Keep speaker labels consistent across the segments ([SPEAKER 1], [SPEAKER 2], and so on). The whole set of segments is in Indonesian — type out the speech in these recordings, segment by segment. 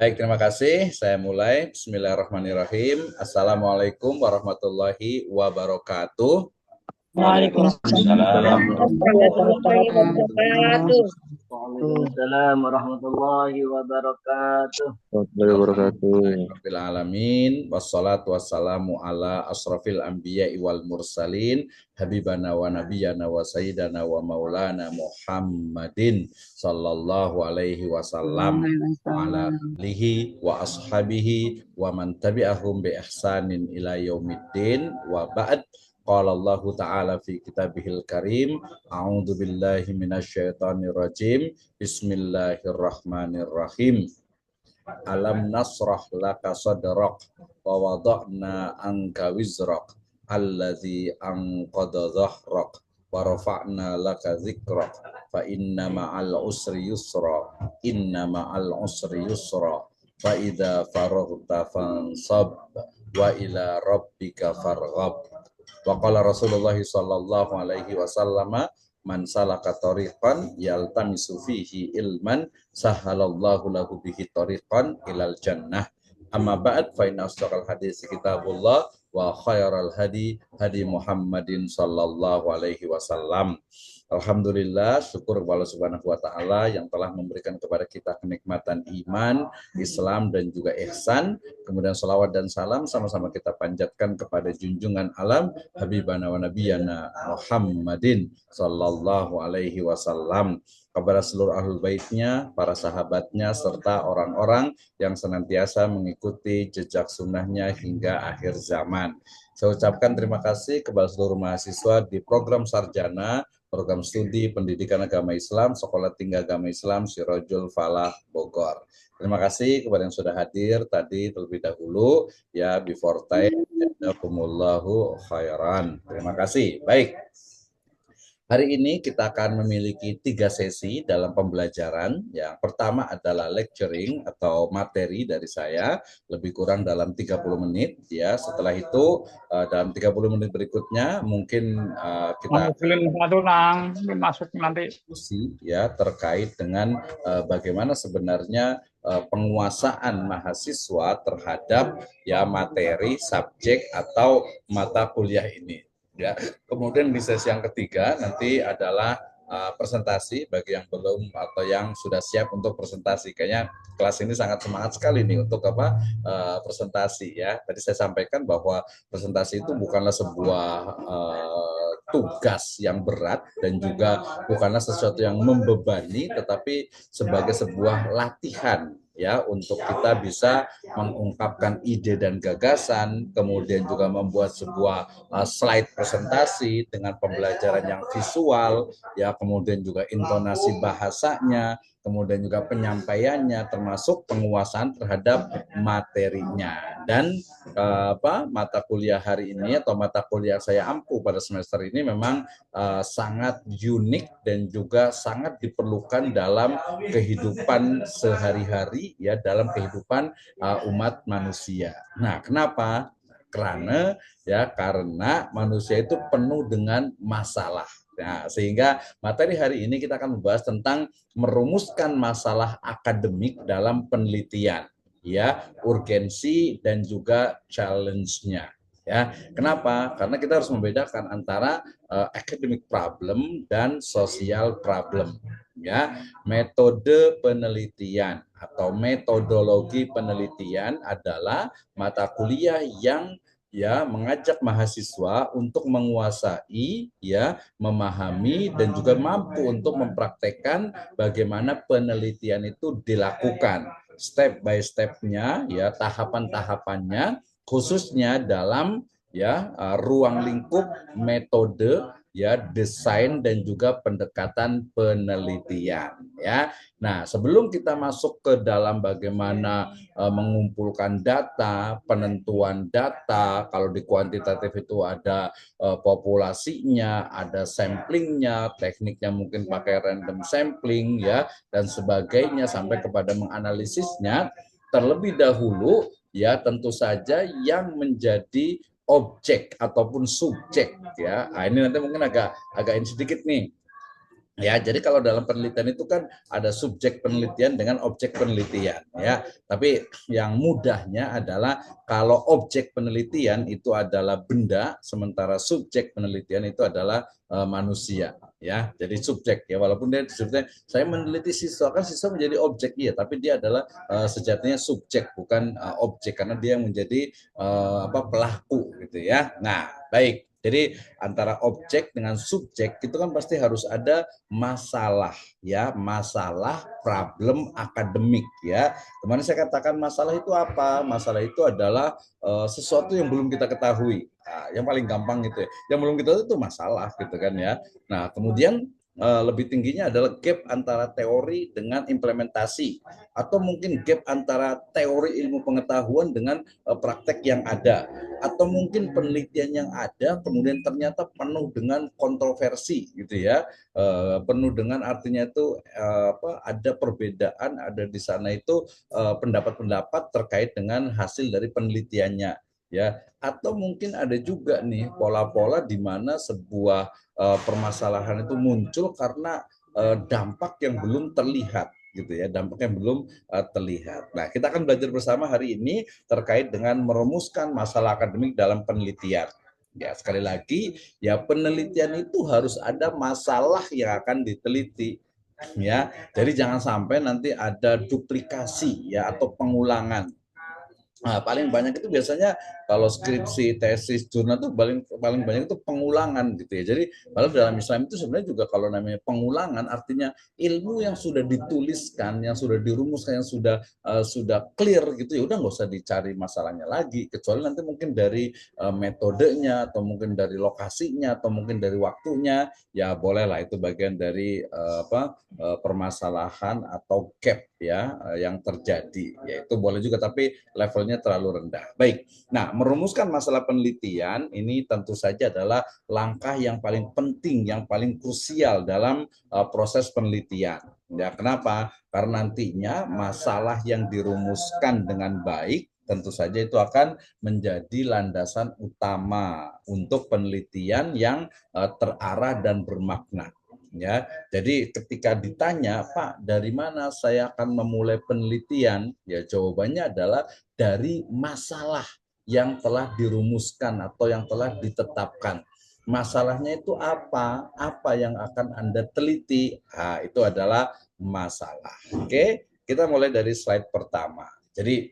[SPEAKER 1] Baik, terima kasih. Saya mulai. Bismillahirrahmanirrahim. Assalamualaikum warahmatullahi wabarakatuh.
[SPEAKER 2] Waalaikumsalam
[SPEAKER 3] Warahmatullahi wabarakatuh.
[SPEAKER 2] Waalaikumsalam warahmatullahi wabarakatuh.
[SPEAKER 1] Rabbil alamin wassalatu wassalamu ala asrafil anbiya'i wal mursalin habibana wa nabiyyana wa sayyidana wa maulana Muhammadin sallallahu alaihi wasallam wa ala alihi wa ashabihi wa man tabi'ahum bi ihsanin ila yaumiddin wa ba'd. Qala Allah Ta'ala fi kitabihil karim, a'udzu billahi minasyaitonir rajim, bismillahirrahmanirrahim. Alam nasrah laka sadrak wa wada'na anka wizrak allazi anqadha dhahrak wa rafa'na laka zikrak fa inna ma'al usri yusra inna ma'al usri yusra fa idza faraghta fansab wa ila rabbika farghab. Wa qala Rasulullah sallallahu alaihi wasallam, man salaka tariqan yaltamisu fihi ilman sahalallahu lahu bihi tariqan ilal jannah. Amma ba'd, fa inna asdaqal hadis kitabullah wa khairal hadi hadi Muhammadin sallallahu alaihi wasallam. Alhamdulillah, syukur kepada Allah Subhanahu wa taala yang telah memberikan kepada kita kenikmatan iman, Islam dan juga ihsan. Kemudian salawat dan salam sama-sama kita panjatkan kepada junjungan alam habibana wa nabiyana Muhammadin sallallahu alaihi wasallam, kepada seluruh ahlul baitnya, para sahabatnya, serta orang-orang yang senantiasa mengikuti jejak sunnahnya hingga akhir zaman. Saya ucapkan terima kasih kepada seluruh mahasiswa di program sarjana, program studi pendidikan agama Islam, Sekolah Tinggi Agama Islam Sirajul Falah Bogor. Terima kasih kepada yang sudah hadir tadi terlebih dahulu, ya, before time, jazakumullahu khairan. Terima kasih. Baik. Hari ini kita akan memiliki 3 sesi dalam pembelajaran. Yang pertama adalah lecturing atau materi dari saya, lebih kurang dalam 30 menit. Ya, setelah itu dalam 30 menit berikutnya mungkin kita
[SPEAKER 4] masuk nanti
[SPEAKER 1] diskusi ya terkait dengan bagaimana sebenarnya penguasaan mahasiswa terhadap ya materi, subjek atau mata kuliah ini. Ya, kemudian di sesi yang ketiga nanti adalah presentasi bagi yang belum atau yang sudah siap untuk presentasi. Kayaknya kelas ini sangat semangat sekali nih untuk presentasi ya. Tadi saya sampaikan bahwa presentasi itu bukanlah sebuah tugas yang berat dan juga bukanlah sesuatu yang membebani, tetapi sebagai sebuah latihan ya untuk kita bisa mengungkapkan ide dan gagasan, kemudian juga membuat sebuah slide presentasi dengan pembelajaran yang visual, ya, kemudian juga intonasi bahasanya, kemudian juga penyampaiannya, termasuk penguasaan terhadap materinya. Dan mata kuliah hari ini atau mata kuliah saya ampu pada semester ini memang sangat unik dan juga sangat diperlukan dalam kehidupan sehari-hari ya, dalam kehidupan umat manusia. Nah, kenapa? Karena manusia itu penuh dengan masalah. Nah, sehingga materi hari ini kita akan membahas tentang merumuskan masalah akademik dalam penelitian, ya, urgensi dan juga challenge-nya. Ya, kenapa? Karena kita harus membedakan antara academic problem dan social problem. Ya, metode penelitian atau metodologi penelitian adalah mata kuliah yang ya mengajak mahasiswa untuk menguasai, ya, memahami dan juga mampu untuk mempraktekkan bagaimana penelitian itu dilakukan step by step-nya, ya, tahapan-tahapannya, khususnya dalam ya ruang lingkup metode, ya, desain dan juga pendekatan penelitian, ya. Nah, sebelum kita masuk ke dalam bagaimana mengumpulkan data, penentuan data, kalau di kuantitatif itu ada populasinya, ada samplingnya, tekniknya mungkin pakai random sampling ya dan sebagainya sampai kepada menganalisisnya, terlebih dahulu ya tentu saja yang menjadi objek ataupun subjek ya. Nah, ini nanti mungkin agak ini sedikit nih. Ya, jadi kalau dalam penelitian itu kan ada subjek penelitian dengan objek penelitian, ya. Tapi yang mudahnya adalah kalau objek penelitian itu adalah benda, sementara subjek penelitian itu adalah manusia, ya. Jadi subjek ya, walaupun dia disebutnya saya meneliti siswa, kan siswa menjadi objek ya, tapi dia adalah sejatinya subjek bukan objek karena dia yang menjadi pelaku gitu ya. Nah, baik. Jadi antara objek dengan subjek itu kan pasti harus ada masalah ya, masalah problem akademik ya. Kemarin saya katakan masalah itu apa? Masalah itu adalah sesuatu yang belum kita ketahui. Nah, yang paling gampang itu ya. Yang belum kita tahu itu masalah gitu kan ya. Nah, kemudian lebih tingginya adalah gap antara teori dengan implementasi atau mungkin gap antara teori ilmu pengetahuan dengan praktek yang ada atau mungkin penelitian yang ada kemudian ternyata penuh dengan kontroversi gitu ya, penuh dengan artinya itu ada perbedaan, ada di sana itu pendapat-pendapat terkait dengan hasil dari penelitiannya ya, atau mungkin ada juga nih pola-pola di mana sebuah permasalahan itu muncul karena dampak yang belum terlihat gitu ya, dampak yang belum terlihat. Nah, kita akan belajar bersama hari ini terkait dengan merumuskan masalah akademik dalam penelitian. Ya, sekali lagi, ya penelitian itu harus ada masalah yang akan diteliti. Ya, jadi jangan sampai nanti ada duplikasi ya atau pengulangan. Nah, paling banyak itu biasanya kalau skripsi, tesis, jurnal itu paling banyak itu pengulangan gitu ya. Jadi kalau dalam Islam itu sebenarnya juga kalau namanya pengulangan artinya ilmu yang sudah dituliskan, yang sudah dirumuskan, yang sudah clear gitu ya udah nggak usah dicari masalahnya lagi, kecuali nanti mungkin dari metodenya atau mungkin dari lokasinya atau mungkin dari waktunya ya bolehlah itu bagian dari permasalahan atau gap ya yang terjadi, yaitu boleh juga tapi levelnya terlalu rendah. Baik, nah merumuskan masalah penelitian ini tentu saja adalah langkah yang paling penting, yang paling krusial dalam proses penelitian. Ya, kenapa? Karena nantinya masalah yang dirumuskan dengan baik tentu saja itu akan menjadi landasan utama untuk penelitian yang terarah dan bermakna. Ya, jadi ketika ditanya, Pak, dari mana saya akan memulai penelitian? Ya, jawabannya adalah dari masalah yang telah dirumuskan atau yang telah ditetapkan. Masalahnya itu apa? Apa yang akan Anda teliti? Nah, itu adalah masalah. Oke, kita mulai dari slide pertama. Jadi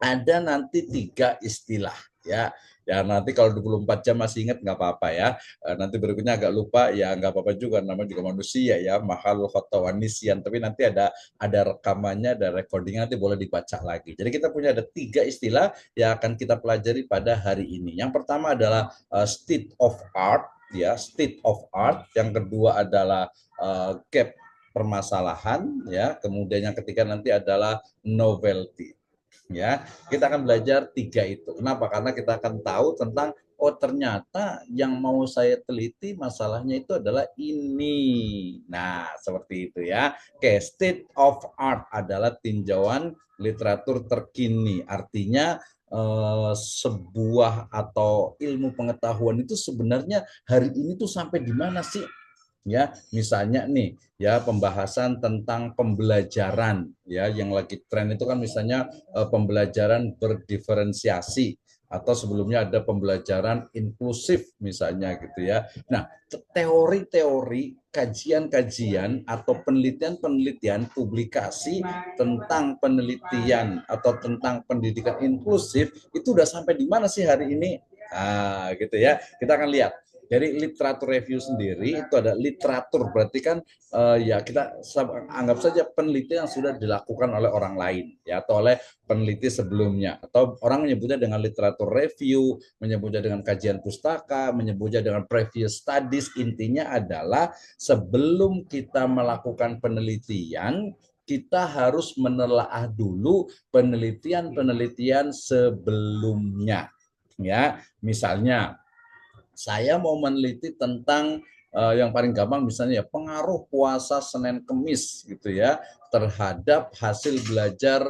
[SPEAKER 1] ada nanti 3 istilah ya. Ya nanti kalau 24 jam masih ingat nggak apa-apa ya. Nanti berikutnya agak lupa ya nggak apa-apa juga, namanya juga manusia ya, mahal khotawanisian. Tapi nanti ada rekamannya, ada recordingnya, nanti boleh dibaca lagi. Jadi kita punya ada 3 istilah yang akan kita pelajari pada hari ini. Yang pertama adalah state of art ya, state of art. Yang kedua adalah gap permasalahan ya. Kemudian yang ketiga nanti adalah novelty. Ya, kita akan belajar 3 itu. Kenapa? Karena kita akan tahu tentang oh ternyata yang mau saya teliti masalahnya itu adalah ini. Nah, seperti itu ya. Oke, state of art adalah tinjauan literatur terkini. Artinya sebuah atau ilmu pengetahuan itu sebenarnya hari ini tuh sampai di mana sih? Ya, misalnya nih ya pembahasan tentang pembelajaran ya yang lagi tren itu kan misalnya pembelajaran berdiferensiasi atau sebelumnya ada pembelajaran inklusif misalnya gitu ya. Nah, teori-teori, kajian-kajian atau penelitian-penelitian publikasi tentang penelitian atau tentang pendidikan inklusif itu udah sampai di mana sih hari ini? Ah, gitu ya. Kita akan lihat. Jadi literatur review sendiri itu ada literatur, berarti kan ya kita anggap saja penelitian yang sudah dilakukan oleh orang lain ya atau oleh peneliti sebelumnya, atau orang menyebutnya dengan literatur review, menyebutnya dengan kajian pustaka, menyebutnya dengan previous studies. Intinya adalah sebelum kita melakukan penelitian kita harus menelaah dulu penelitian-penelitian sebelumnya ya. Misalnya saya mau meneliti tentang yang paling gampang misalnya ya pengaruh puasa Senin Kemis gitu ya terhadap hasil belajar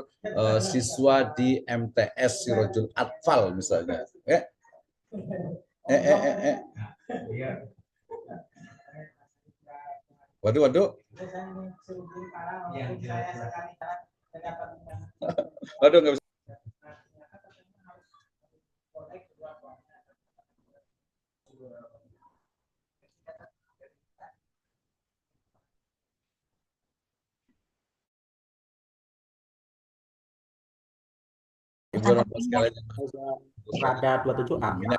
[SPEAKER 1] siswa di MTS Sirojul Atfal misalnya. Waduh, waduh. Waduh, nggak bisa. Ibu dan Bapak sekalian
[SPEAKER 5] Rada 27A.
[SPEAKER 1] ini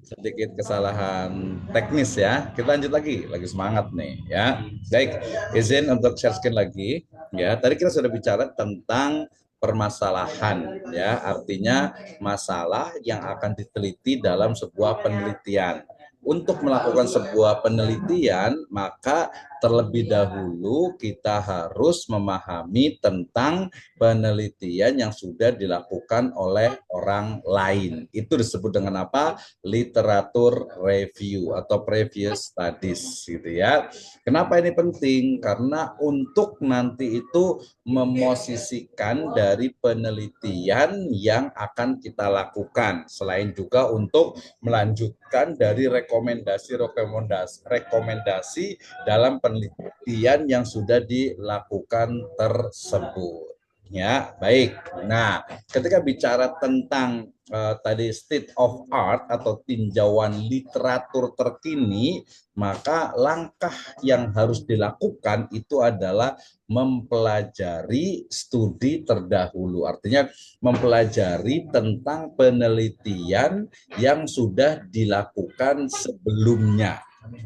[SPEAKER 1] sedikit kesalahan teknis ya. Kita lanjut lagi semangat nih ya. Baik, izin untuk share screen lagi ya. Tadi kita sudah bicara tentang permasalahan ya, artinya masalah yang akan diteliti dalam sebuah penelitian. Untuk melakukan sebuah penelitian, maka terlebih dahulu kita harus memahami tentang penelitian yang sudah dilakukan oleh orang lain. Itu disebut dengan apa? Literatur review atau previous studies gitu ya. Kenapa ini penting? Karena untuk nanti itu memosisikan dari penelitian yang akan kita lakukan, selain juga untuk melanjutkan dari rekomendasi dalam penelitian yang sudah dilakukan tersebut. Ya, baik. Nah, ketika bicara tentang tadi state of art atau tinjauan literatur terkini, maka langkah yang harus dilakukan itu adalah mempelajari studi terdahulu. Artinya mempelajari tentang penelitian yang sudah dilakukan sebelumnya.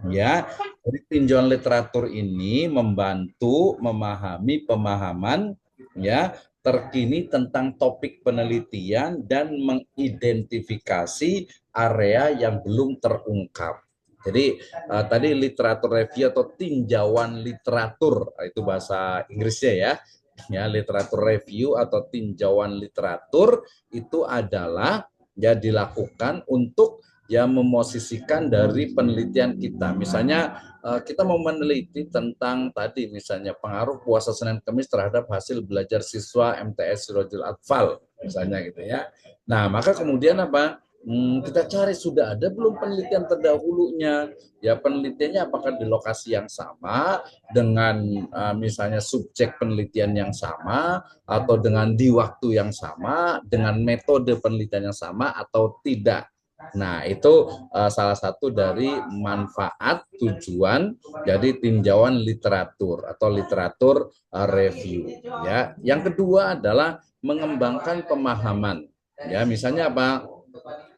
[SPEAKER 1] Ya, jadi tinjauan literatur ini membantu memahami pemahaman ya terkini tentang topik penelitian dan mengidentifikasi area yang belum terungkap. Jadi tadi literatur review atau tinjauan literatur itu bahasa Inggrisnya ya literatur review atau tinjauan literatur itu adalah ya dilakukan untuk ya memosisikan dari penelitian kita. Misalnya kita mau meneliti tentang tadi misalnya pengaruh puasa Senin Kamis terhadap hasil belajar siswa MTS Sirojul Atfal misalnya gitu ya. Nah, maka kemudian apa? Kita cari sudah ada belum penelitian terdahulunya. Ya penelitiannya apakah di lokasi yang sama dengan misalnya subjek penelitian yang sama atau dengan di waktu yang sama dengan metode penelitian yang sama atau tidak. Nah, itu salah satu dari manfaat tujuan jadi tinjauan literatur atau literatur review ya. Yang kedua adalah mengembangkan pemahaman. Ya, misalnya apa?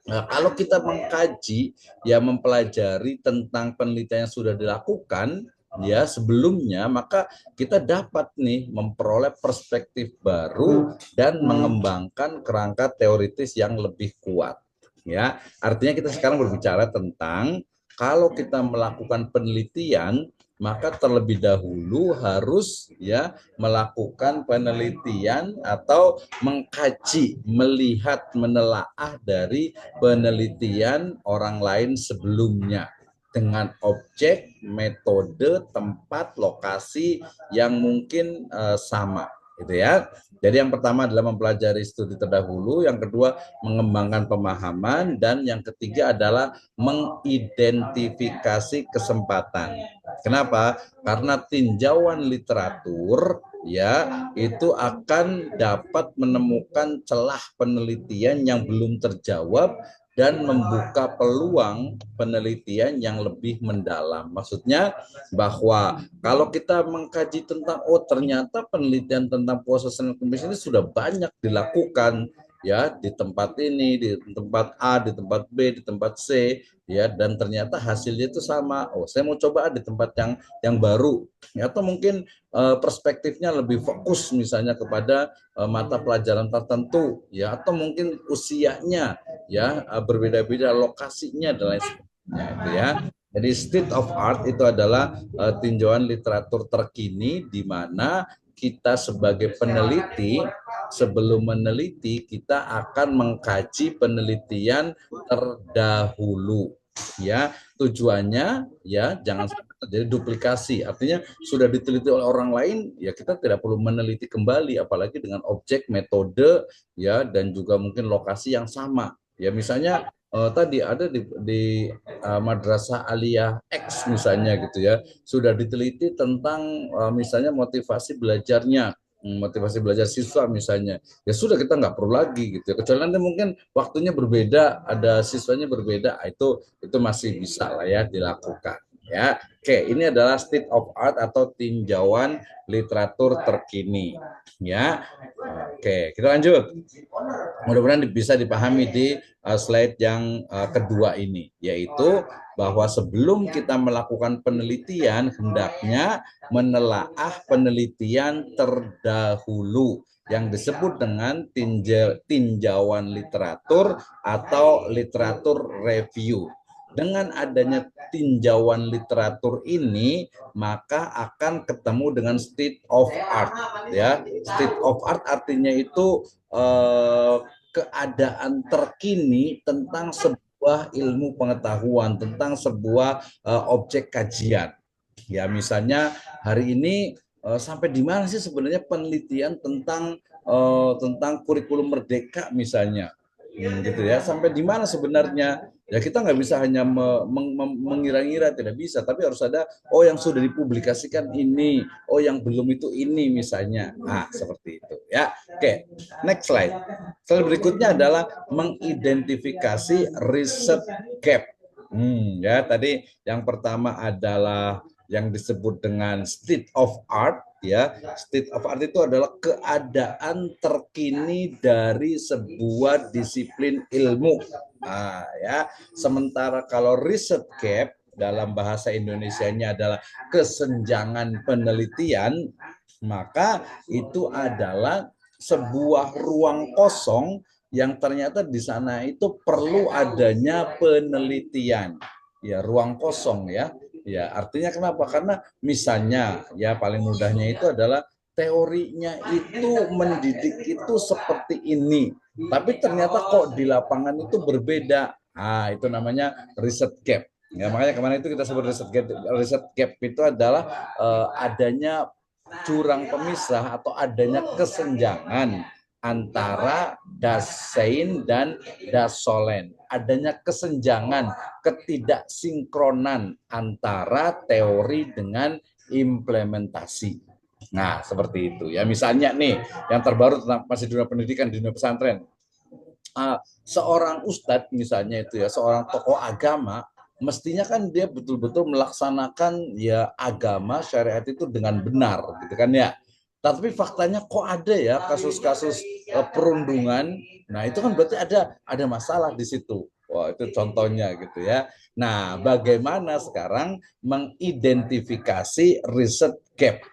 [SPEAKER 1] Nah, kalau kita mengkaji ya mempelajari tentang penelitian yang sudah dilakukan ya sebelumnya, maka kita dapat nih memperoleh perspektif baru dan mengembangkan kerangka teoritis yang lebih kuat. Ya, artinya kita sekarang berbicara tentang kalau kita melakukan penelitian, maka terlebih dahulu harus ya melakukan penelitian atau mengkaji, melihat, menelaah dari penelitian orang lain sebelumnya dengan objek, metode, tempat, lokasi yang mungkin sama, gitu ya. Jadi yang pertama adalah mempelajari studi terdahulu, yang kedua mengembangkan pemahaman, dan yang ketiga adalah mengidentifikasi kesempatan. Kenapa? Karena tinjauan literatur ya itu akan dapat menemukan celah penelitian yang belum terjawab dan membuka peluang penelitian yang lebih mendalam. Maksudnya bahwa kalau kita mengkaji tentang ternyata penelitian tentang puasa Senin Kamis ini sudah banyak dilakukan ya di tempat ini, di tempat A, di tempat B, di tempat C ya, dan ternyata hasilnya itu sama. Oh, saya mau coba di tempat yang baru ya, atau mungkin perspektifnya lebih fokus misalnya kepada mata pelajaran tertentu ya, atau mungkin usianya ya berbeda-beda, lokasinya dan lain sebagainya itu ya. Jadi state of art itu adalah tinjauan literatur terkini di mana kita sebagai peneliti sebelum meneliti kita akan mengkaji penelitian terdahulu ya. Tujuannya ya jangan sampai terjadi duplikasi, artinya sudah diteliti oleh orang lain ya kita tidak perlu meneliti kembali apalagi dengan objek, metode ya dan juga mungkin lokasi yang sama Ya misalnya tadi ada di Madrasah Aliyah X misalnya gitu ya, sudah diteliti tentang misalnya motivasi belajarnya, motivasi belajar siswa misalnya. Ya sudah kita nggak perlu lagi gitu ya. Kecuali nanti mungkin waktunya berbeda, ada siswanya berbeda, itu masih bisa lah ya dilakukan. Ya, oke, ini adalah state of art atau tinjauan literatur terkini. Ya, oke, kita lanjut. Mudah-mudahan bisa dipahami di slide yang kedua ini, yaitu bahwa sebelum kita melakukan penelitian, hendaknya menelaah penelitian terdahulu yang disebut dengan tinjauan literatur atau literatur review. Dengan adanya tinjauan literatur ini, maka akan ketemu dengan state of art. Ya, state of art artinya itu keadaan terkini tentang sebuah ilmu pengetahuan, tentang sebuah objek kajian. Ya, misalnya hari ini sampai di mana sih sebenarnya penelitian tentang kurikulum merdeka misalnya. Gitu ya, sampai di mana sebenarnya. Ya kita nggak bisa hanya mengira-ngira, tidak bisa, tapi harus ada yang sudah dipublikasikan ini, yang belum itu ini misalnya. Nah, seperti itu ya. Oke, next slide. Slide berikutnya adalah mengidentifikasi riset gap. Ya, tadi yang pertama adalah yang disebut dengan state of art. Ya, state of art itu adalah keadaan terkini dari sebuah disiplin ilmu. Nah, ya. Sementara kalau riset gap dalam bahasa Indonesianya adalah kesenjangan penelitian, maka itu adalah sebuah ruang kosong yang ternyata di sana itu perlu adanya penelitian. Ya, ruang kosong ya. Ya, artinya kenapa? Karena misalnya ya paling mudahnya itu adalah teorinya itu mendidik itu seperti ini, tapi ternyata kok di lapangan itu berbeda. Nah, itu namanya riset gap. Ya, makanya kemarin itu kita sebut riset gap. Riset gap itu adalah adanya jurang pemisah atau adanya kesenjangan antara dasein dan dasolen. Adanya kesenjangan, ketidaksinkronan antara teori dengan implementasi. Nah, seperti itu ya. Misalnya nih, yang terbaru tentang masih dunia pendidikan di dunia pesantren. Seorang ustadz misalnya itu ya, seorang tokoh agama, mestinya kan dia betul-betul melaksanakan ya agama syariat itu dengan benar gitu kan ya. Tapi faktanya kok ada ya kasus-kasus perundungan. Nah, itu kan berarti ada masalah di situ. Wah, itu contohnya gitu ya. Nah, bagaimana sekarang mengidentifikasi riset gap?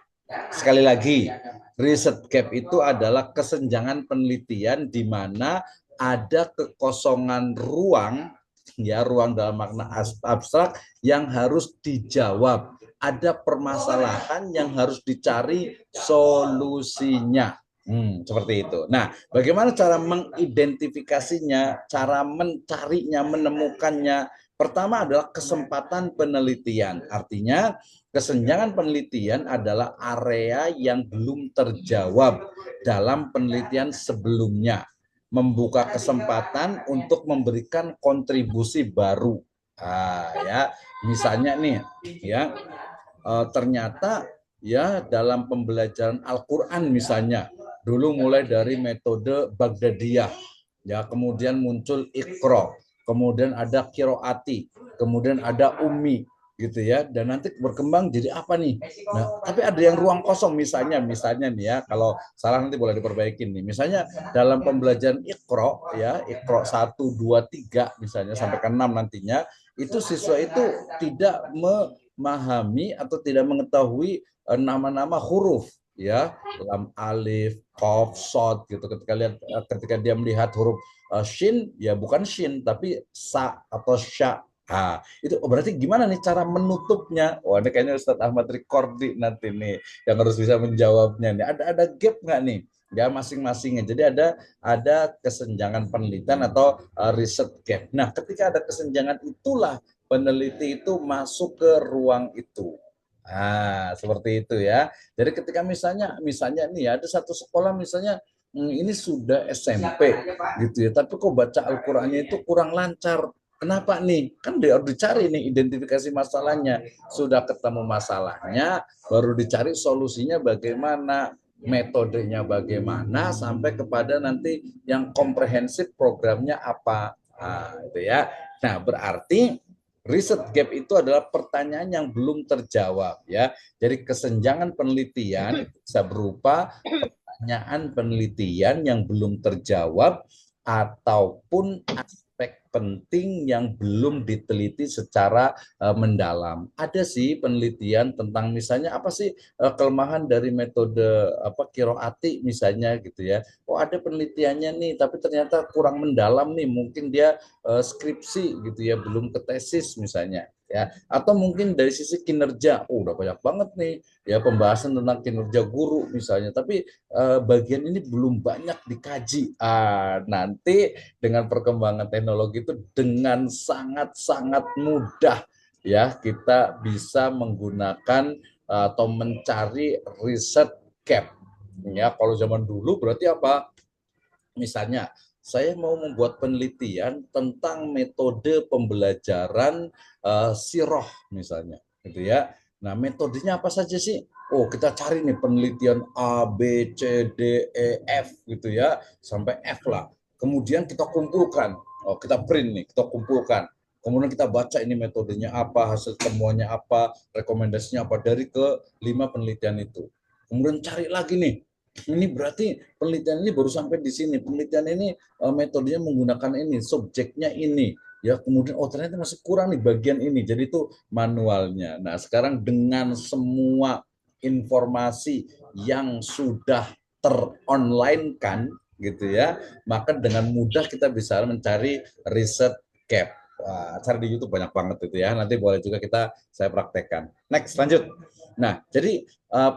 [SPEAKER 1] Sekali lagi, riset gap itu adalah kesenjangan penelitian di mana ada kekosongan ruang, ya ruang dalam makna abstrak yang harus dijawab. Ada permasalahan yang harus dicari solusinya. Seperti itu. Nah, bagaimana cara mengidentifikasinya, cara mencarinya, menemukannya? Pertama adalah kesempatan penelitian. Artinya, kesenjangan penelitian adalah area yang belum terjawab dalam penelitian sebelumnya. Membuka kesempatan untuk memberikan kontribusi baru. Ya, misalnya nih, ya ternyata ya dalam pembelajaran Al-Quran misalnya, dulu mulai dari metode Baghdadiyah, ya kemudian muncul Iqra, kemudian ada Qiraati, kemudian ada Ummi, gitu ya, dan nanti berkembang jadi apa nih? Nah, tapi ada yang ruang kosong misalnya nih ya, kalau salah nanti boleh diperbaiki nih. Misalnya dalam pembelajaran Iqra ya, Iqra 1, 2, 3 misalnya sampai ke 6 nantinya, itu siswa itu tidak memahami atau tidak mengetahui nama-nama huruf ya, lam, alif, qaf, shad gitu. Ketika dia melihat huruf shin, ya bukan shin tapi sa atau sya. Itu berarti gimana nih cara menutupnya? Wah, ini kayaknya Ustadz Ahmad Rikordi nanti nih yang harus bisa menjawabnya nih. Ada gap nggak nih? Ya masing-masingnya. Jadi ada kesenjangan penelitian atau riset gap. Nah, ketika ada kesenjangan itulah peneliti itu masuk ke ruang itu. Seperti itu ya. Jadi ketika misalnya nih ada satu sekolah misalnya ini sudah SMP gitu ya, tapi kok baca Al-Qur'annya itu kurang lancar. Kenapa nih? Kan harus dicari nih identifikasi masalahnya. Sudah ketemu masalahnya, baru dicari solusinya bagaimana, metodenya bagaimana, sampai kepada nanti yang komprehensif programnya apa. Nah, itu ya. Nah, berarti riset gap itu adalah pertanyaan yang belum terjawab ya. Jadi kesenjangan penelitian bisa berupa pertanyaan penelitian yang belum terjawab ataupun aspek penting yang belum diteliti secara mendalam. Ada sih penelitian tentang misalnya apa sih kelemahan dari metode kiroati misalnya gitu ya. Oh, ada penelitiannya nih, tapi ternyata kurang mendalam nih. Mungkin dia skripsi gitu ya, belum ke tesis misalnya. Ya, atau mungkin dari sisi kinerja, udah banyak banget nih ya pembahasan tentang kinerja guru misalnya, tapi bagian ini belum banyak dikaji. Nanti dengan perkembangan teknologi itu dengan sangat-sangat mudah ya kita bisa menggunakan atau mencari riset gap. Ya, kalau zaman dulu berarti apa? Misalnya, saya mau membuat penelitian tentang metode pembelajaran siroh misalnya, gitu ya. Nah, metodenya apa saja sih? Oh, kita cari nih penelitian A, B, C, D, E, F gitu ya, sampai F lah. Kemudian kita kumpulkan, oh kita print nih, kita kumpulkan. Kemudian kita baca ini metodenya apa, hasil temuannya apa, rekomendasinya apa dari ke-5 penelitian itu. Kemudian cari lagi nih, ini berarti penelitian ini baru sampai di sini. Penelitian ini metodenya menggunakan ini, subjeknya ini. Ya, kemudian oh ternyata masih kurang nih bagian ini. Jadi itu manualnya. Nah, sekarang dengan semua informasi yang sudah teronline kan gitu ya, maka dengan mudah kita bisa mencari riset gap. Wah, cari di YouTube banyak banget itu ya. Nanti boleh juga saya praktekkan. Next, lanjut. Nah, jadi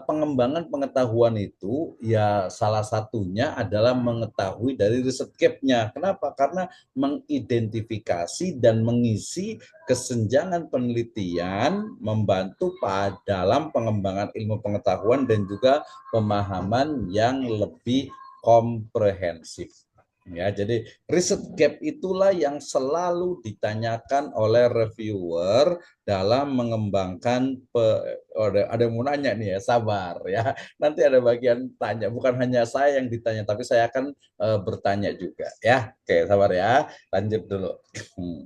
[SPEAKER 1] pengembangan pengetahuan itu ya salah satunya adalah mengetahui dari riset gap-nya. Kenapa? Karena mengidentifikasi dan mengisi kesenjangan penelitian membantu dalam pengembangan ilmu pengetahuan dan juga pemahaman yang lebih komprehensif. Ya, jadi riset gap itulah yang selalu ditanyakan oleh reviewer dalam mengembangkan ada yang mau nanya nih ya, sabar ya. Nanti ada bagian tanya, bukan hanya saya yang ditanya, tapi saya akan bertanya juga ya. Oke, sabar ya. Lanjut dulu.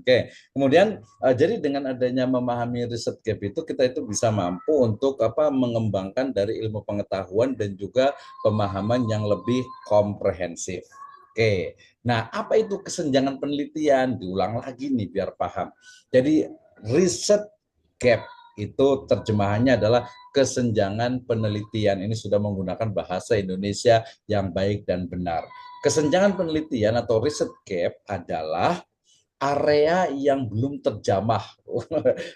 [SPEAKER 1] Oke. Kemudian jadi dengan adanya memahami riset gap itu kita itu bisa mampu untuk mengembangkan dari ilmu pengetahuan dan juga pemahaman yang lebih komprehensif. Oke, nah apa itu kesenjangan penelitian? Diulang lagi nih biar paham. Jadi riset gap itu terjemahannya adalah kesenjangan penelitian. Ini sudah menggunakan bahasa Indonesia yang baik dan benar. Kesenjangan penelitian atau riset gap adalah area yang belum terjamah,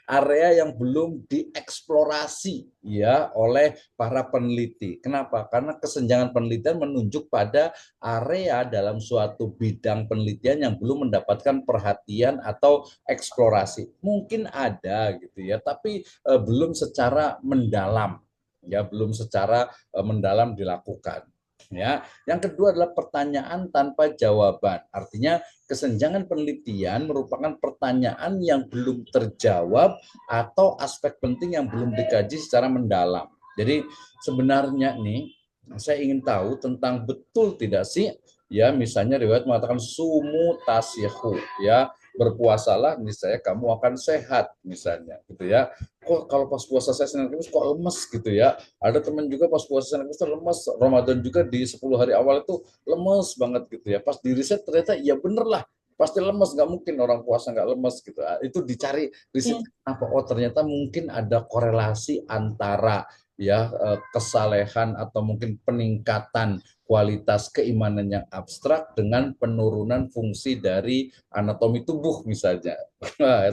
[SPEAKER 1] area yang belum dieksplorasi ya oleh para peneliti. Kenapa? Karena kesenjangan penelitian menunjuk pada area dalam suatu bidang penelitian yang belum mendapatkan perhatian atau eksplorasi. Mungkin ada gitu ya, tapi belum secara mendalam. Ya, belum secara mendalam dilakukan. Ya, yang kedua adalah pertanyaan tanpa jawaban. Artinya kesenjangan penelitian merupakan pertanyaan yang belum terjawab atau aspek penting yang belum dikaji secara mendalam. Jadi sebenarnya nih saya ingin tahu tentang betul tidak sih ya misalnya riwayat mengatakan sumu tasyahu ya, berpuasalah misalnya kamu akan sehat misalnya gitu ya. Kok kalau pas puasa saya Senin Kamis kok lemes gitu ya. Ada teman juga pas puasa Senin Kamis lemes, Ramadan juga di 10 hari awal itu lemes banget gitu ya. Pas di riset ternyata ya bener lah, pasti lemes, nggak mungkin orang puasa nggak lemes gitu. Itu dicari riset apa? Oh ternyata mungkin ada korelasi antara ya kesalehan atau mungkin peningkatan kualitas keimanan yang abstrak dengan penurunan fungsi dari anatomi tubuh misalnya.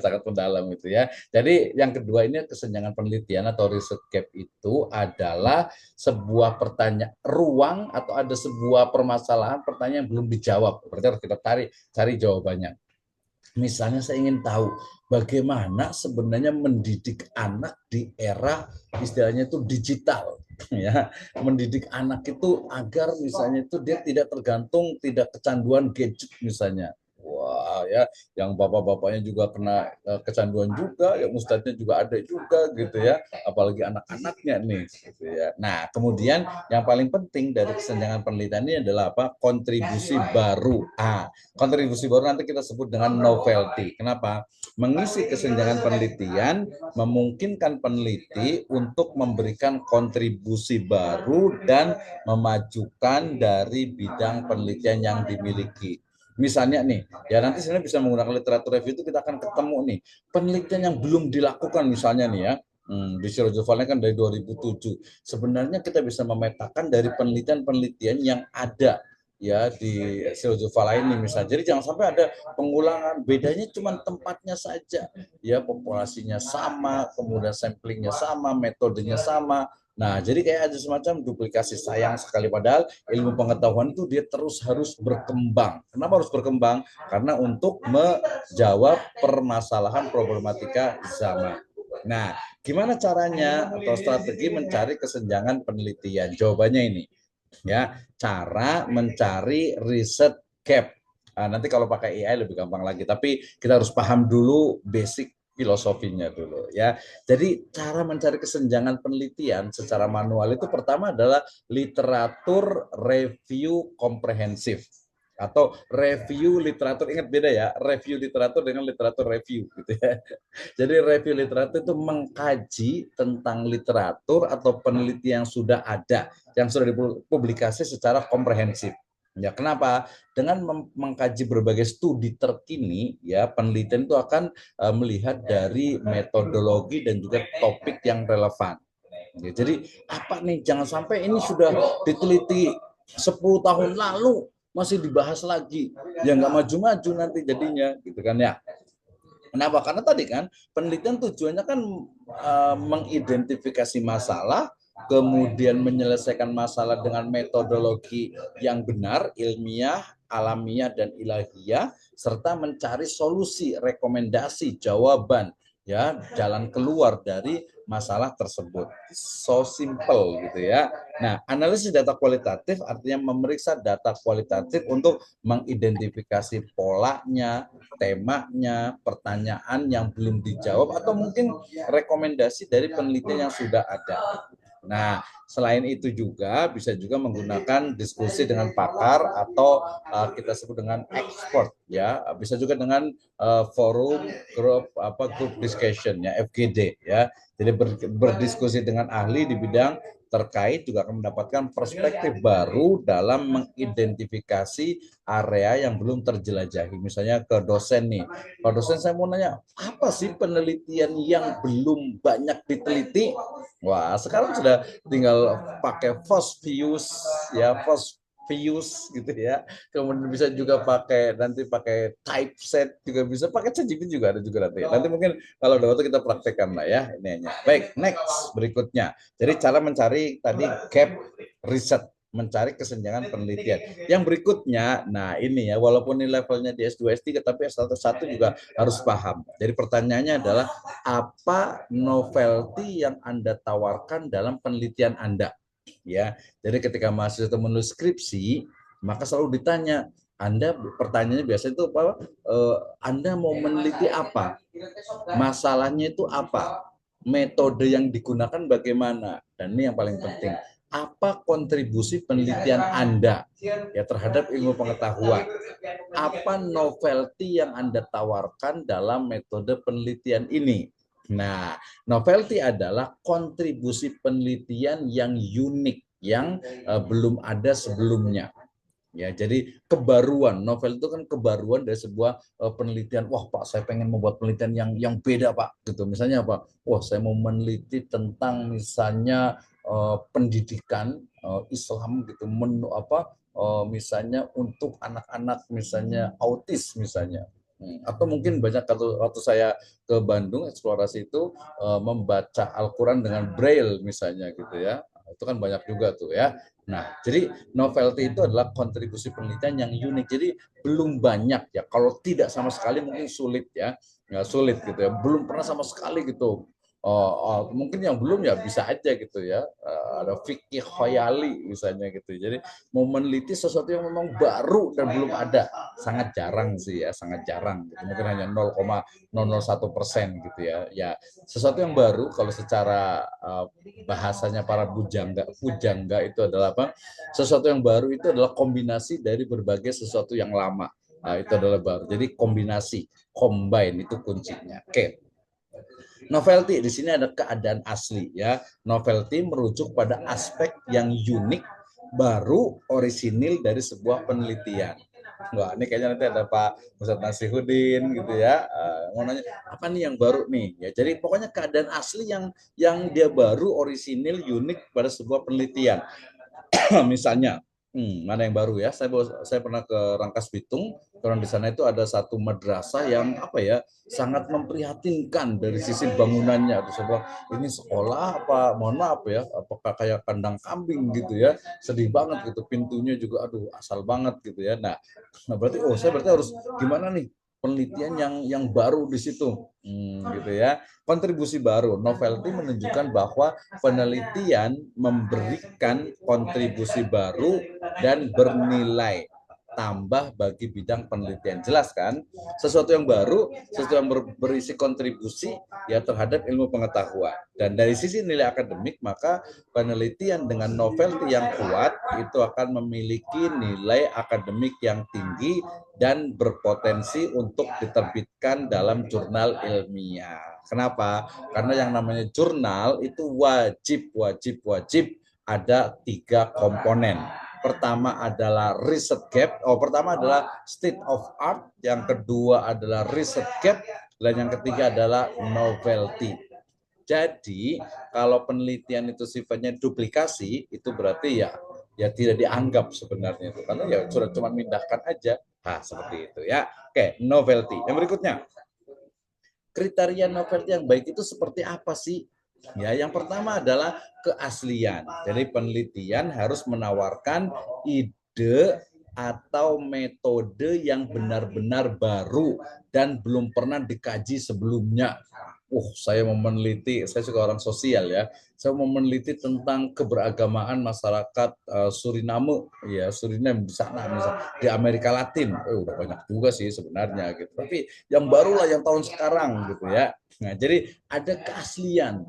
[SPEAKER 1] Sangat mendalam itu ya. Jadi yang kedua ini kesenjangan penelitian atau riset gap itu adalah sebuah pertanyaan ruang atau ada sebuah permasalahan pertanyaan yang belum dijawab. Berarti harus kita cari jawabannya. Misalnya saya ingin tahu bagaimana sebenarnya mendidik anak di era istilahnya itu digital, ya, mendidik anak itu agar misalnya itu dia tidak tergantung, tidak kecanduan gadget misalnya. Wah ya, yang bapak-bapaknya juga kena kecanduan juga, yang ustadznya juga ada juga gitu ya, apalagi anak-anaknya nih gitu ya. Nah, kemudian yang paling penting dari kesenjangan penelitian ini adalah apa? Kontribusi baru. Kontribusi baru nanti kita sebut dengan novelty. Kenapa? Mengisi kesenjangan penelitian memungkinkan peneliti untuk memberikan kontribusi baru dan memajukan dari bidang penelitian yang dimiliki. Misalnya nih, ya nanti sebenarnya bisa menggunakan literatur review itu kita akan ketemu nih penelitian yang belum dilakukan misalnya nih ya. Di Sirojul kan dari 2007. Sebenarnya kita bisa memetakan dari penelitian-penelitian yang ada ya di Sirojul ini misalnya. Jadi jangan sampai ada pengulangan, bedanya cuma tempatnya saja. Ya populasinya sama, kemudian samplingnya sama, metodenya sama. Nah, jadi kayak ada semacam duplikasi, sayang sekali, padahal ilmu pengetahuan itu dia terus harus berkembang. Kenapa harus berkembang? Karena untuk menjawab permasalahan problematika zaman. Nah, gimana caranya atau strategi mencari kesenjangan penelitian? Jawabannya ini, ya, cara mencari riset gap. Nanti kalau pakai AI lebih gampang lagi, tapi kita harus paham dulu basic filosofinya dulu ya. Jadi cara mencari kesenjangan penelitian secara manual itu pertama adalah literatur review komprehensif atau review literatur. Ingat beda ya, review literatur dengan literatur review gitu ya. Jadi review literatur itu mengkaji tentang literatur atau penelitian yang sudah ada, yang sudah dipublikasi secara komprehensif. Ya, kenapa? Dengan mengkaji berbagai studi terkini, ya penelitian itu akan melihat dari metodologi dan juga topik yang relevan. Ya, jadi apa nih? Jangan sampai ini sudah diteliti 10 tahun lalu masih dibahas lagi, ya nggak maju-maju nanti jadinya, gitu kan ya. Kenapa? Karena tadi kan penelitian tujuannya kan mengidentifikasi masalah, kemudian menyelesaikan masalah dengan metodologi yang benar, ilmiah, alamiah, dan ilahiyah, serta mencari solusi, rekomendasi, jawaban, ya, jalan keluar dari masalah tersebut. So simple gitu ya. Nah, analisis data kualitatif artinya memeriksa data kualitatif untuk mengidentifikasi polanya, temanya, pertanyaan yang belum dijawab, atau mungkin rekomendasi dari penelitian yang sudah ada. Nah, selain itu juga bisa juga menggunakan diskusi dengan pakar atau kita sebut dengan expert ya. Bisa juga dengan forum group discussion ya, FGD ya. Jadi berdiskusi dengan ahli di bidang terkait juga akan mendapatkan perspektif baru dalam mengidentifikasi area yang belum terjelajahi. Misalnya ke dosen nih, Pak dosen saya mau nanya, apa sih penelitian yang belum banyak diteliti? Wah, sekarang sudah tinggal pakai Fosvius ya, Fosvius gitu ya. Kemudian bisa juga pakai nanti pakai typeset juga bisa, pakai ChatGPT juga ada juga nanti. Nanti mungkin kalau ada waktu kita praktekkan lah ya ini hanya. Baik, next berikutnya. Jadi cara mencari tadi gap riset, mencari kesenjangan penelitian. Yang berikutnya, nah ini ya, walaupun ini levelnya di S2, S3, tapi S1 juga harus paham. Jadi pertanyaannya adalah, apa novelty yang Anda tawarkan dalam penelitian Anda? Ya, jadi ketika mahasiswa menulis skripsi, maka selalu ditanya, Anda pertanyaannya biasanya itu apa? Anda mau meneliti apa? Masalahnya itu apa? Metode yang digunakan bagaimana? Dan ini yang paling penting, apa kontribusi penelitian Anda ya terhadap ilmu pengetahuan? Apa novelty yang Anda tawarkan dalam metode penelitian ini? Nah, novelty adalah kontribusi penelitian yang unik, yang belum ada sebelumnya. Ya, jadi kebaruan. Novel itu kan kebaruan dari sebuah penelitian. Wah, Pak, saya pengen membuat penelitian yang beda, Pak. Gitu. Misalnya apa? Wah, saya mau meneliti tentang misalnya pendidikan Islam gitu, misalnya untuk anak-anak misalnya autis misalnya. Atau mungkin banyak waktu saya ke Bandung eksplorasi itu membaca Al-Quran dengan Braille misalnya gitu ya. itu kan banyak juga tuh ya. Nah, jadi novelty itu adalah kontribusi penelitian yang unik. Jadi belum banyak ya. Kalau tidak sama sekali mungkin sulit ya. Nggak sulit gitu ya. Belum pernah sama sekali gitu. Mungkin yang belum ya bisa aja gitu ya. Ada fikih khayali misalnya gitu. Jadi mau meneliti sesuatu yang memang baru dan belum ada, sangat jarang sih ya, sangat jarang. Gitu. Mungkin hanya 0,001% gitu ya. Ya sesuatu yang baru kalau secara bahasanya para pujangga itu adalah apa? Sesuatu yang baru itu adalah kombinasi dari berbagai sesuatu yang lama. Nah, itu adalah baru. Jadi kombinasi, combine itu kuncinya. Oke. Novelty di sini ada keadaan asli ya. Novelty merujuk pada aspek yang unik, baru, orisinil dari sebuah penelitian. Wah, ini kayaknya nanti ada Pak Ustadz Nasihudin gitu ya. Mau nanya apa nih yang baru nih? Ya, jadi pokoknya keadaan asli yang dia baru, orisinil, unik pada sebuah penelitian. Misalnya, mana yang baru ya? Saya pernah ke Rangkas Bitung. Karena di sana itu ada satu madrasah yang apa ya, sangat memprihatinkan dari sisi bangunannya. Terus saya bilang, ini sekolah apa? Mohon maaf ya, apakah kayak kandang kambing gitu ya? Sedih banget gitu. Pintunya juga, aduh, asal banget gitu ya. Nah berarti, saya berarti harus gimana nih? Penelitian yang baru di situ, gitu ya. Kontribusi baru, novelty menunjukkan bahwa penelitian memberikan kontribusi baru dan bernilai tambah bagi bidang penelitian. Jelas kan? Sesuatu yang baru, sesuatu yang berisi kontribusi ya terhadap ilmu pengetahuan. Dan dari sisi nilai akademik, maka penelitian dengan novelty yang kuat itu akan memiliki nilai akademik yang tinggi dan berpotensi untuk diterbitkan dalam jurnal ilmiah. Kenapa? Karena yang namanya jurnal itu wajib ada 3 komponen. Pertama adalah riset gap, pertama adalah state of art, yang kedua adalah riset gap, dan yang ketiga adalah novelty. Jadi kalau penelitian itu sifatnya duplikasi, itu berarti ya tidak dianggap sebenarnya itu, karena ya sudah cuma mindahkan aja. Nah, seperti itu ya. Oke, novelty. Yang berikutnya, kriteria novelty yang baik itu seperti apa sih? Ya, yang pertama adalah keaslian. Jadi penelitian harus menawarkan ide atau metode yang benar-benar baru dan belum pernah dikaji sebelumnya. Saya mau meneliti, saya juga orang sosial ya. Saya mau meneliti tentang keberagamaan masyarakat Suriname, ya Suriname di sana, misalnya di Amerika Latin. Udah banyak juga sih sebenarnya gitu. Tapi yang barulah yang tahun sekarang gitu ya. Nah, jadi ada keaslian.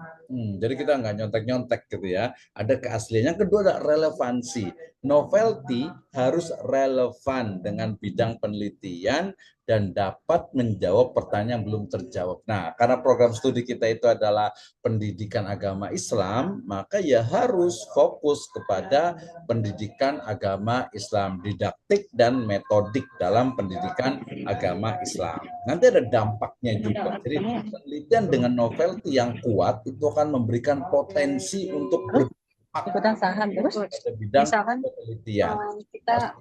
[SPEAKER 1] Jadi kita nggak nyontek-nyontek gitu ya. Ada keaslian. Yang kedua ada relevansi. Novelty harus relevan dengan bidang penelitian dan dapat menjawab pertanyaan yang belum terjawab. Nah, karena program studi kita itu adalah pendidikan agama Islam, maka ya harus fokus kepada pendidikan agama Islam, didaktik dan metodik dalam pendidikan agama Islam. Nanti ada dampaknya juga. Jadi penelitian dengan novelty yang kuat itu akan memberikan potensi untuk
[SPEAKER 3] ikutan saham terus
[SPEAKER 1] pada bidang
[SPEAKER 3] misalkan
[SPEAKER 1] penelitian.
[SPEAKER 3] kita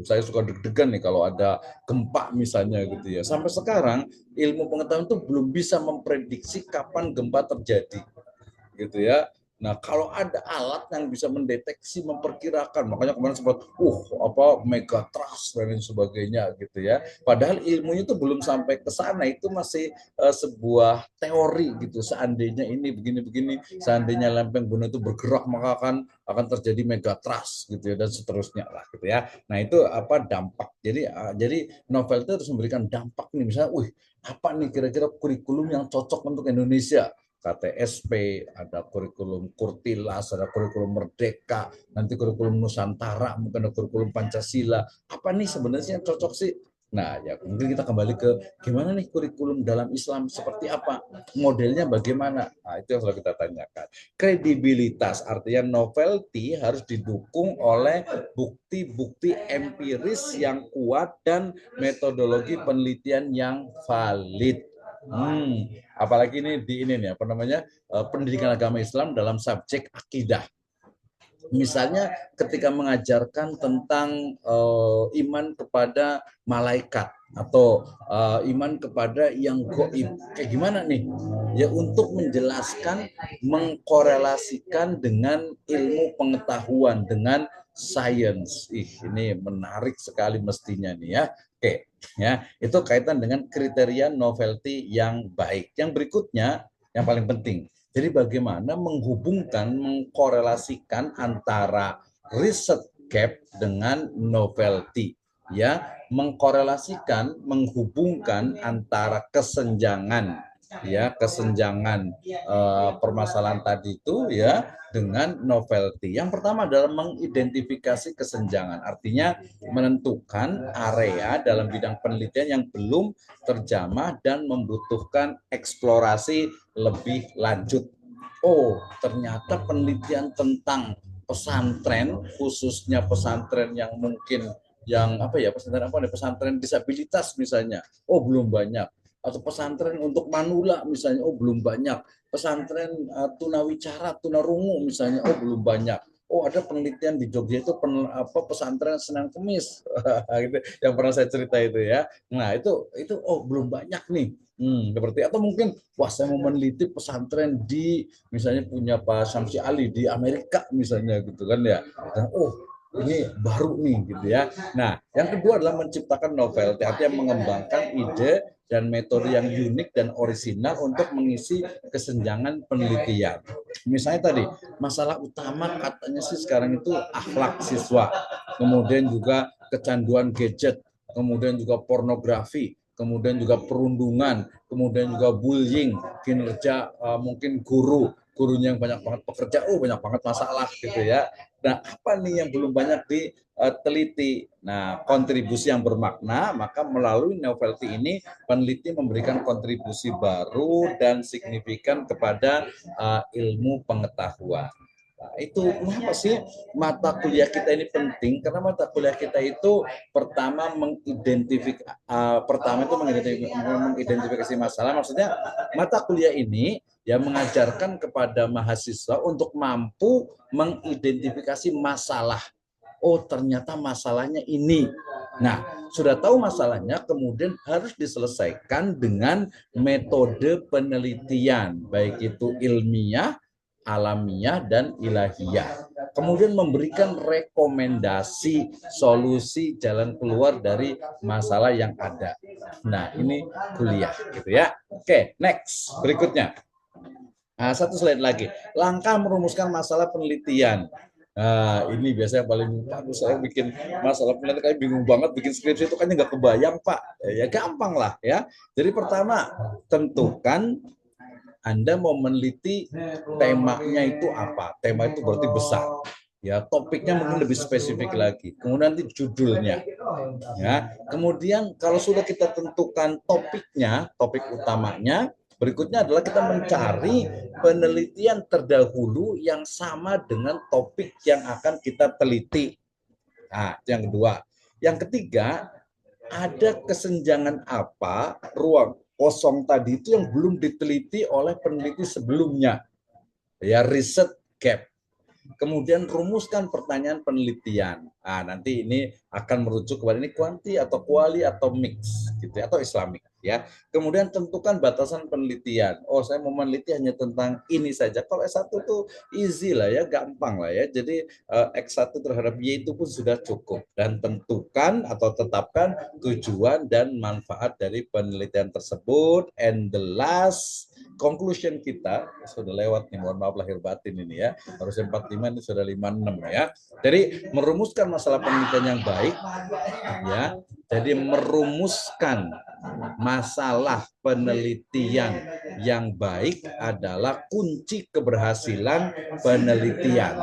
[SPEAKER 1] Saya suka deg-degan nih kalau ada gempa misalnya gitu ya. Sampai sekarang ilmu pengetahuan itu belum bisa memprediksi kapan gempa terjadi, gitu ya. Nah, kalau ada alat yang bisa mendeteksi, memperkirakan, makanya kemarin sempat, megatrust dan lain sebagainya gitu ya. Padahal ilmunya itu belum sampai ke sana, itu masih sebuah teori gitu. Seandainya ini begini-begini, seandainya lempeng gunung itu bergerak maka akan terjadi megatrust gitu ya, dan seterusnya lah gitu ya. Nah, itu dampak. Jadi novel itu harus memberikan dampak nih, misalnya, apa nih kira-kira kurikulum yang cocok untuk Indonesia? KTSP, ada kurikulum Kurtilas, ada kurikulum Merdeka, nanti kurikulum Nusantara, mungkin ada kurikulum Pancasila. Apa nih sebenarnya yang cocok sih? Nah, ya mungkin kita kembali ke gimana nih kurikulum dalam Islam, seperti apa? Modelnya bagaimana? Nah, itu yang selalu kita tanyakan. Kredibilitas, artinya novelty harus didukung oleh bukti-bukti empiris yang kuat dan metodologi penelitian yang valid. Apalagi ini pendidikan agama Islam dalam subjek akidah. Misalnya ketika mengajarkan tentang iman kepada malaikat, atau iman kepada yang gaib. Kayak gimana nih? Ya untuk menjelaskan, mengkorelasikan dengan ilmu pengetahuan, dengan science. Ini menarik sekali mestinya nih ya. Oke, ya. Itu kaitan dengan kriteria novelty yang baik. Yang berikutnya yang paling penting. Jadi bagaimana menghubungkan, mengkorelasikan antara riset gap dengan novelty, ya, mengkorelasikan, menghubungkan antara kesenjangan, ya, kesenjangan permasalahan tadi itu ya dengan novelty. Yang pertama adalah mengidentifikasi kesenjangan, artinya menentukan area dalam bidang penelitian yang belum terjamah dan membutuhkan eksplorasi lebih lanjut. Oh, ternyata penelitian tentang pesantren, khususnya pesantren yang mungkin yang apa ya, pesantren disabilitas misalnya, oh belum banyak, atau pesantren untuk manula misalnya, oh belum banyak, pesantren tunawicara, tunarungu misalnya, oh belum banyak. Oh ada penelitian di Jogja itu pesantren Senang Kemis gitu, yang pernah saya cerita itu ya. Nah itu oh belum banyak nih. Seperti atau mungkin wah saya mau meneliti pesantren di misalnya punya Pak Syamsi Ali di Amerika misalnya gitu kan ya. Dan, oh ini baru nih gitu ya. Nah, yang kedua adalah menciptakan novelty, artinya mengembangkan ide dan metode yang unik dan orisinal untuk mengisi kesenjangan penelitian. Misalnya tadi, masalah utama katanya sih sekarang itu akhlak siswa, kemudian juga kecanduan gadget, kemudian juga pornografi, kemudian juga perundungan, kemudian juga bullying, kinerja mungkin gurunya yang banyak banget pekerja, oh banyak banget masalah gitu ya. Nah, apa nih yang belum banyak diteliti? Nah, kontribusi yang bermakna, maka melalui novelty ini peneliti memberikan kontribusi baru dan signifikan kepada ilmu pengetahuan. Nah, itu kenapa sih mata kuliah kita ini penting? Karena mata kuliah kita itu pertama mengidentifikasi masalah. Maksudnya mata kuliah ini ya mengajarkan kepada mahasiswa untuk mampu mengidentifikasi masalah. Oh, ternyata masalahnya ini. Nah, sudah tahu masalahnya, kemudian harus diselesaikan dengan metode penelitian, baik itu ilmiah, alamiah, dan ilahiyah. Kemudian memberikan rekomendasi solusi jalan keluar dari masalah yang ada. Nah, ini kuliah gitu ya. Oke, next. Berikutnya. Nah, satu slide lagi. Langkah merumuskan masalah penelitian. Nah, ini biasanya paling bagus. Saya bikin masalah penelitian kayak bingung banget, bikin skripsi itu kan nggak kebayang, Pak. Ya gampang lah ya. Jadi pertama, tentukan Anda mau meneliti temanya itu apa. Tema itu berarti besar. Ya, topiknya mungkin lebih spesifik lagi. Kemudian nanti judulnya. Ya, kemudian kalau sudah kita tentukan topiknya, topik utamanya, berikutnya adalah kita mencari penelitian terdahulu yang sama dengan topik yang akan kita teliti. Nah, itu yang kedua. Yang ketiga, ada kesenjangan apa, ruang kosong tadi itu yang belum diteliti oleh peneliti sebelumnya. Ya, riset gap. Kemudian rumuskan pertanyaan penelitian. Nah, nanti ini akan merujuk kepada ini kuanti atau kuali atau mix gitu ya, atau islamik ya. Kemudian tentukan batasan penelitian. Oh, saya mau meneliti hanya tentang ini saja. Kalau S1 tuh easy lah ya, gampang lah ya. Jadi X1 terhadap Y itu pun sudah cukup. Dan tentukan atau tetapkan tujuan dan manfaat dari penelitian tersebut. And the last conclusion kita sudah lewat nih, mohon maaf lahir batin ini ya, harusnya 45 ini sudah 56 ya. Jadi merumuskan masalah penelitian yang baik ya. Jadi merumuskan masalah penelitian yang baik adalah kunci keberhasilan penelitian.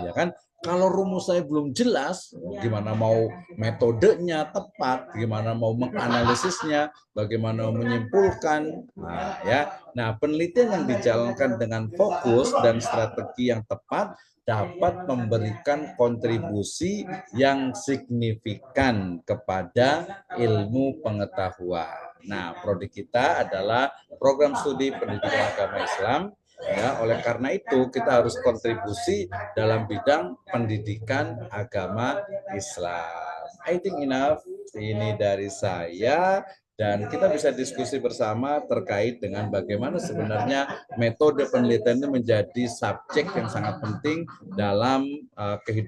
[SPEAKER 1] Ya kan? Kalau rumus saya belum jelas, gimana mau metodenya tepat, gimana mau menganalisisnya, bagaimana menyimpulkan. Nah, ya. Nah, penelitian yang dijalankan dengan fokus dan strategi yang tepat dapat memberikan kontribusi yang signifikan kepada ilmu pengetahuan. Nah, prodi kita adalah program studi pendidikan agama Islam. Ya, oleh karena itu kita harus kontribusi dalam bidang pendidikan agama Islam. I think enough. Ini dari saya. Dan kita bisa diskusi bersama terkait dengan bagaimana sebenarnya metode penelitian ini menjadi subjek yang sangat penting dalam kehidupan